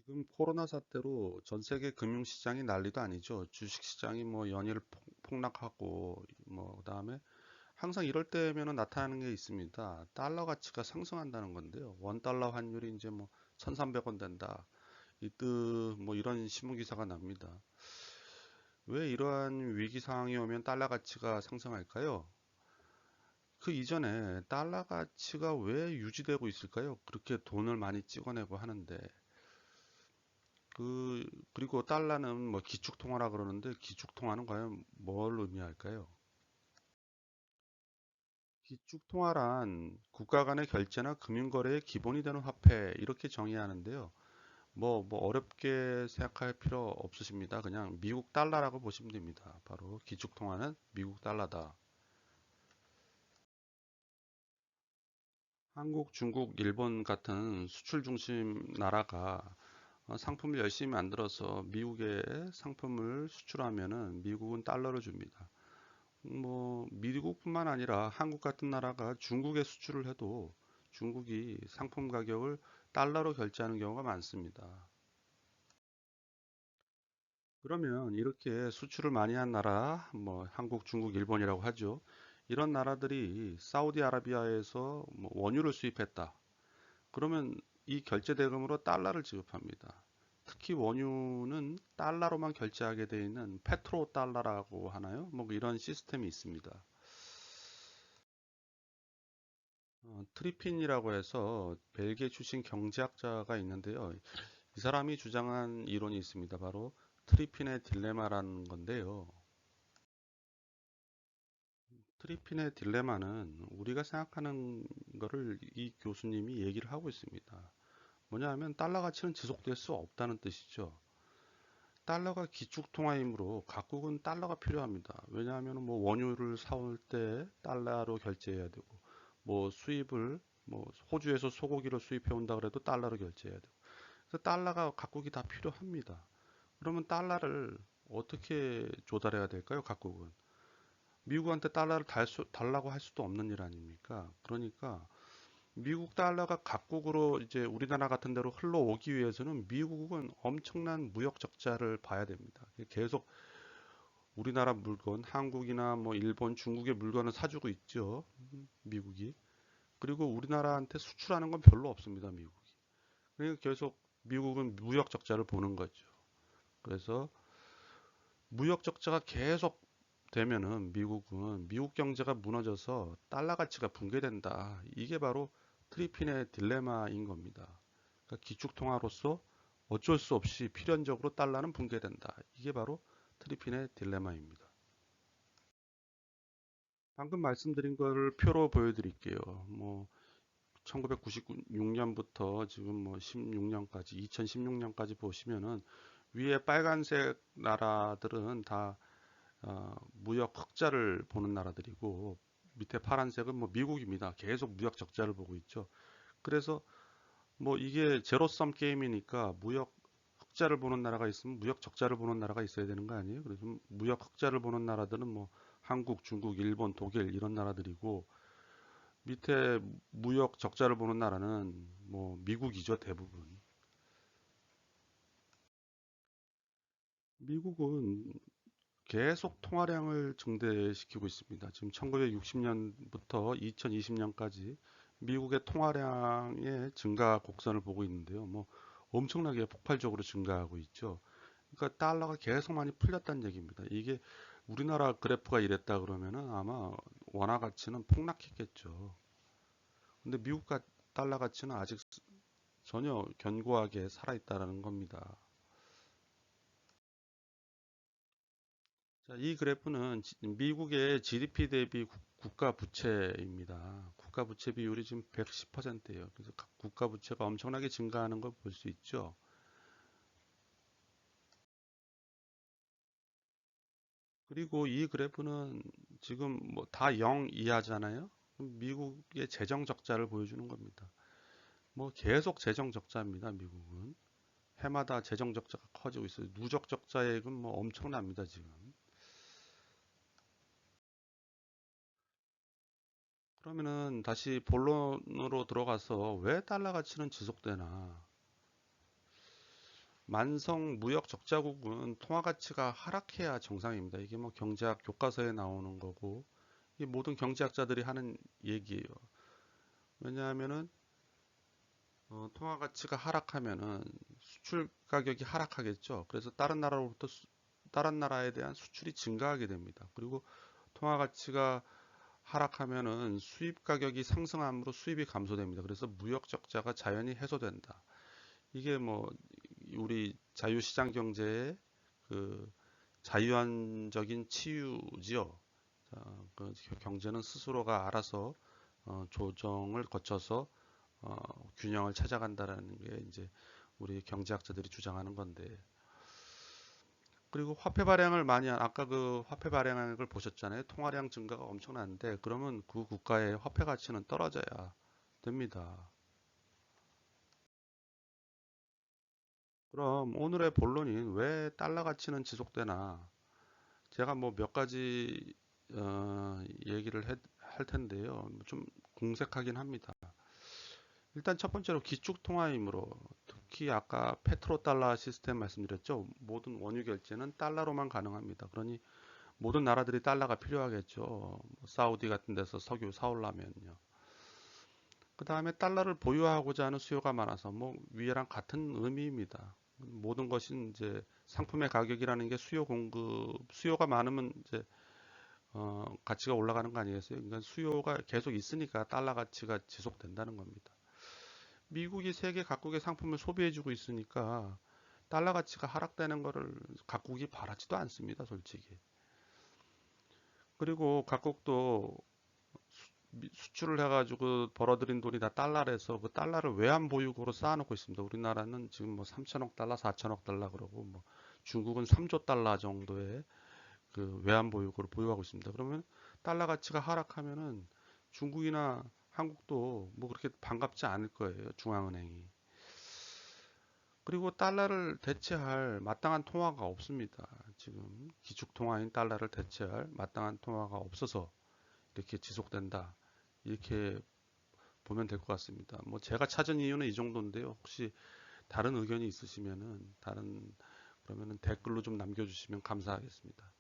지금 코로나 사태로 전 세계 금융시장이 난리도 아니죠. 주식시장이 뭐 연일 폭락하고 뭐 그다음에 항상 이럴 때면은 나타나는 게 있습니다. 달러 가치가 상승한다는 건데요. 원 달러 환율이 이제 뭐 1,300원 된다. 이뜻 뭐 이런 신문 기사가 납니다. 왜 이러한 위기 상황이 오면 달러 가치가 상승할까요? 그 이전에 달러 가치가 왜 유지되고 있을까요? 그렇게 돈을 많이 찍어내고 하는데 그리고 달러는 뭐 기축통화라 그러는데 기축통화는 과연 뭘 의미할까요? 기축통화란 국가 간의 결제나 금융거래의 기본이 되는 화폐 이렇게 정의하는데요. 뭐 어렵게 생각할 필요 없으십니다. 그냥 미국 달러라고 보시면 됩니다. 바로 기축통화는 미국 달러다. 한국, 중국, 일본 같은 수출 중심 나라가 상품을 열심히 만들어서 미국에 상품을 수출하면은 미국은 달러를 줍니다. 뭐 미국뿐만 아니라 한국 같은 나라가 중국에 수출을 해도 중국이 상품 가격을 달러로 결제하는 경우가 많습니다. 그러면 이렇게 수출을 많이 한 나라, 뭐 한국, 중국, 일본이라고 하죠. 이런 나라들이 사우디아라비아에서 뭐 원유를 수입했다. 그러면 이 결제 대금으로 달러를 지급합니다. 특히 원유는 달러로만 결제하게 되어 있는 페트로 달러라고 하나요? 뭐 이런 시스템이 있습니다. 트리핀이라고 해서 벨기에 출신 경제학자가 있는데요. 이 사람이 주장한 이론이 있습니다. 바로 트리핀의 딜레마라는 건데요. 트리핀의 딜레마는 우리가 생각하는 거를 이 교수님이 얘기를 하고 있습니다. 뭐냐 하면 달러 가치는 지속될 수 없다는 뜻이죠. 달러가 기축통화이므로 각국은 달러가 필요합니다. 왜냐하면 뭐 원유를 사올 때 달러로 결제해야 되고 뭐 수입을 뭐 호주에서 소고기를 수입해 온다 그래도 달러로 결제해야 되고 그래서 달러가 각국이 다 필요합니다. 그러면 달러를 어떻게 조달해야 될까요? 각국은 미국한테 달러를 달라고 할 수도 없는 일 아닙니까? 그러니까 미국 달러가 각국으로 이제 우리나라 같은 데로 흘러오기 위해서는 미국은 엄청난 무역 적자를 봐야 됩니다. 계속 우리나라 물건, 한국이나 뭐 일본, 중국의 물건을 사주고 있죠. 미국이. 그리고 우리나라한테 수출하는 건 별로 없습니다. 미국이. 그러니까 계속 미국은 무역 적자를 보는 거죠. 그래서 무역 적자가 계속 되면은 미국은 미국 경제가 무너져서 달러 가치가 붕괴된다. 이게 바로 트리핀의 딜레마인 겁니다. 그러니까 기축통화로서 어쩔 수 없이 필연적으로 달러는 붕괴된다. 이게 바로 트리핀의 딜레마입니다. 방금 말씀드린 거를 표로 보여드릴게요. 뭐 1996년부터 지금 뭐 16년까지, 2016년까지 보시면은 위에 빨간색 나라들은 다 무역 흑자를 보는 나라들이고 밑에 파란색은 뭐 미국입니다. 계속 무역 적자를 보고 있죠. 그래서 뭐 이게 제로섬 게임이니까 무역 흑자를 보는 나라가 있으면 무역 적자를 보는 나라가 있어야 되는 거 아니에요? 그래서 무역 흑자를 보는 나라들은 뭐 한국, 중국, 일본, 독일 이런 나라들이고 밑에 무역 적자를 보는 나라는 뭐 미국이죠, 대부분. 미국은 계속 통화량을 증대시키고 있습니다. 지금 1960년부터 2020년까지 미국의 통화량의 증가 곡선을 보고 있는데요. 뭐 엄청나게 폭발적으로 증가하고 있죠. 그러니까 달러가 계속 많이 풀렸다는 얘기입니다. 이게 우리나라 그래프가 이랬다 그러면은 아마 원화 가치는 폭락했겠죠. 근데 미국 달러 가치는 아직 전혀 견고하게 살아있다는 겁니다. 자, 이 그래프는 미국의 GDP 대비 국가 부채입니다. 국가 부채 비율이 지금 110%예요. 그래서 국가 부채가 엄청나게 증가하는 걸 볼 수 있죠. 그리고 이 그래프는 지금 뭐 다 0 이하잖아요. 미국의 재정 적자를 보여주는 겁니다. 뭐 계속 재정 적자입니다. 미국은 해마다 재정 적자가 커지고 있어요. 누적 적자액은 뭐 엄청납니다. 지금. 그러면은 다시 본론으로 들어가서 왜 달러 가치는 지속되나? 만성 무역 적자국은 통화 가치가 하락해야 정상입니다. 이게 뭐 경제학 교과서에 나오는 거고, 이 모든 경제학자들이 하는 얘기예요. 왜냐하면은 통화 가치가 하락하면은 수출 가격이 하락하겠죠. 그래서 다른 나라에 대한 수출이 증가하게 됩니다. 그리고 통화 가치가 하락하면은 수입 가격이 상승함으로 수입이 감소됩니다. 그래서 무역 적자가 자연히 해소된다. 이게 뭐 우리 자유시장 경제의 그 자유한적인 치유지요. 자, 그 경제는 스스로가 알아서 조정을 거쳐서 균형을 찾아간다라는 게 이제 우리 경제학자들이 주장하는 건데. 그리고 화폐 발행을 많이 아까 그 화폐 발행을 보셨잖아요. 통화량 증가가 엄청난데 그러면 그 국가의 화폐 가치는 떨어져야 됩니다. 그럼 오늘의 본론인 왜 달러 가치는 지속되나? 제가 뭐 몇 가지 얘기를 할 텐데요. 좀 공색하긴 합니다. 일단 첫 번째로 기축 통화이므로 특히 아까 페트로달러 시스템 말씀드렸죠. 모든 원유 결제는 달러로만 가능합니다. 그러니 모든 나라들이 달러가 필요하겠죠. 뭐 사우디 같은 데서 석유 사오려면요. 그 다음에 달러를 보유하고자 하는 수요가 많아서 뭐 위에랑 같은 의미입니다. 모든 것이 이제 상품의 가격이라는 게 수요가 많으면 이제 가치가 올라가는 거 아니겠어요? 그러니까 수요가 계속 있으니까 달러 가치가 지속된다는 겁니다. 미국이 세계 각국의 상품을 소비해주고 있으니까 달러 가치가 하락되는 거를 각국이 바라지도 않습니다, 솔직히. 그리고 각국도 수출을 해가지고 벌어들인 돈이 다 달러라서 그 달러를 외환 보유고로 쌓아놓고 있습니다. 우리나라는 지금 뭐 3천억 달러, 4천억 달러 그러고 뭐 중국은 3조 달러 정도의 그 외환 보유고를 보유하고 있습니다. 그러면 달러 가치가 하락하면은 중국이나 한국도 뭐 그렇게 반갑지 않을 거예요. 중앙은행이. 그리고 달러를 대체할 마땅한 통화가 없습니다. 지금 기축 통화인 달러를 대체할 마땅한 통화가 없어서 이렇게 지속된다. 이렇게 보면 될 것 같습니다. 뭐 제가 찾은 이유는 이 정도인데요. 혹시 다른 의견이 있으시면은 그러면은 댓글로 좀 남겨주시면 감사하겠습니다.